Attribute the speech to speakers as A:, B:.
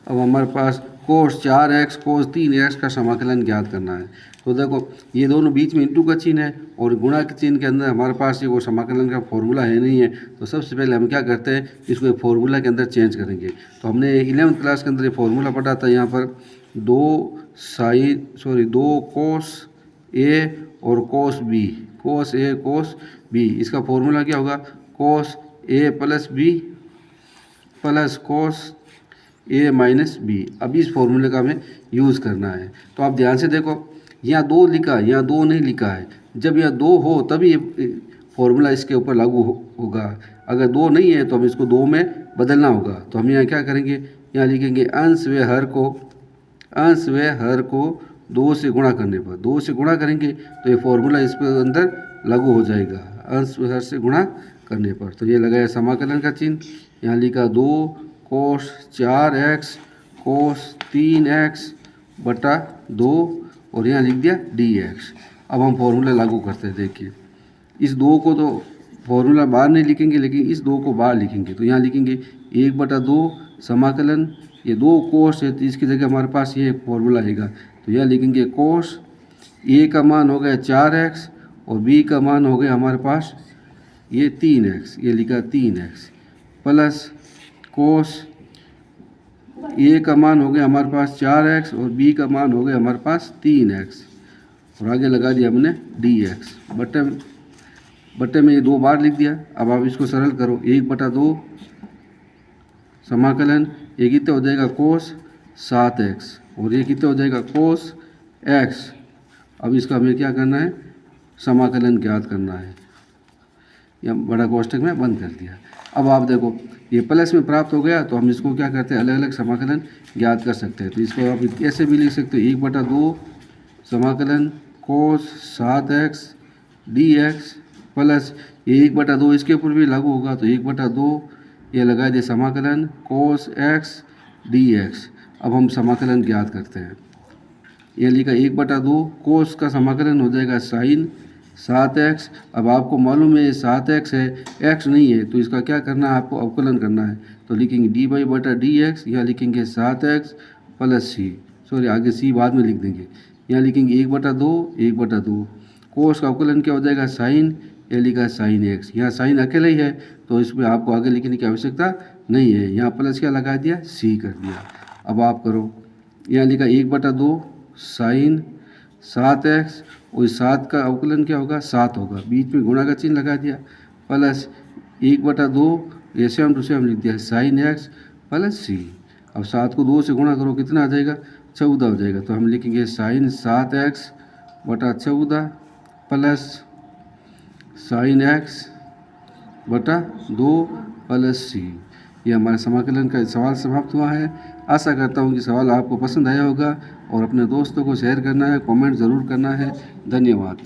A: अब हमारे पास कोस 4x कोस 3x का समाकलन ज्ञात करना है। तो देखो ये दोनों बीच में इंटू का चिन्ह है और गुणा के चिन्ह के अंदर हमारे पास ये वो समाकलन का फॉर्मूला है नहीं है। तो सबसे पहले हम क्या करते हैं, इसको एक फार्मूला के अंदर चेंज करेंगे। तो हमने 11वीं क्लास के अंदर ये फार्मूला पढ़ा था, यहाँ पर 2 कोस ए और कोस बी, कोस ए कोस बी, इसका फॉर्मूला क्या होगा, कोस ए प्लस बी प्लस कोस ए माइनस बी। अब इस फॉर्मूले का हमें यूज़ करना है। तो आप ध्यान से देखो, यहाँ 2 लिखा है, यहाँ 2 नहीं लिखा है। जब यह 2 हो तभी ये फॉर्मूला इसके ऊपर लागू होगा। अगर 2 नहीं है तो हम इसको 2 में बदलना होगा। तो हम यहाँ क्या करेंगे, यहाँ लिखेंगे अंश व हर को 2 से गुणा करने पर, 2 से गुणा करेंगे तो ये फॉर्मूला इस पर अंदर लागू हो जाएगा, अंश व हर से गुणा करने पर। तो ये लगाया समाकलन का चिन्ह, यहाँ लिखा 2 कोस 4x कोस 3x बटा 2 और यहाँ लिख दिया dx। अब हम फॉर्मूला लागू करते हैं। देखिए इस 2 को तो फॉर्मूला बाहर नहीं लिखेंगे, लेकिन इस 2 को बाहर लिखेंगे। तो यहाँ लिखेंगे 1/2 समाकलन, ये 2 कोस है तो इसकी जगह हमारे पास ये फॉर्मूला आएगा। तो यहाँ लिखेंगे कोस ए का मान हो गया 4x और बी का मान हो गया हमारे पास ये 3x, ये लिखा 3x प्लस कोस ए का मान हो गया हमारे पास 4x और बी का मान हो गया हमारे पास 3x और आगे लगा दिया हमने dx। बट्टे में ये 2 बार लिख दिया। अब आप इसको सरल करो, 1/2 समाकलन, ये कितना हो जाएगा कोस 7x और ये कितना हो जाएगा कोस x। अब इसका हमें क्या करना है, समाकलन ज्ञात करना है। या बड़ा कोष्ठक में बंद कर दिया। अब आप देखो ये प्लस में प्राप्त हो गया, तो हम इसको क्या करते हैं, अलग अलग समाकलन ज्ञात कर सकते हैं। तो इसको आप ऐसे भी लिख सकते हो, 1/2 समाकलन कोस 7x dx प्लस 1/2 इसके ऊपर भी लागू होगा। तो 1/2 ये लगा दिए समाकलन कोस x dx। अब हम समाकलन ज्ञात करते हैं। ये लिखा 1/2 कोस का समाकलन हो जाएगा साइन 7x। अब आपको मालूम है 7x है, x नहीं है, तो इसका क्या करना है, आपको अवकलन करना है। तो लिखेंगे dy/dx, यहाँ लिखेंगे 7x प्लस c, सॉरी आगे c बाद में लिख देंगे। यहाँ लिखेंगे 1/2 कोस का अवकलन क्या हो जाएगा साइन, ये लिखा साइन x। यहाँ साइन अकेला ही है तो इसमें आपको आगे लिखने की आवश्यकता नहीं है। यहाँ प्लस क्या लगा दिया, c कर दिया। अब आप करो, यहाँ लिखा 1/2 साइन 7x और 7 का अवकलन क्या होगा 7 होगा, बीच में गुणा का चिन्ह लगा दिया, प्लस 1/2 ऐसे हम दूसरे हम लिख दिया साइन x प्लस c। अब 7 को 2 से गुणा करो, कितना आ जाएगा 14 हो जाएगा। तो हम लिखेंगे साइन 7x बटा 14 प्लस साइन x बटा 2 प्लस c। ये हमारे समाकलन का सवाल समाप्त हुआ है। आशा करता हूँ कि सवाल आपको पसंद आया होगा और अपने दोस्तों को शेयर करना है, कमेंट ज़रूर करना है। धन्यवाद।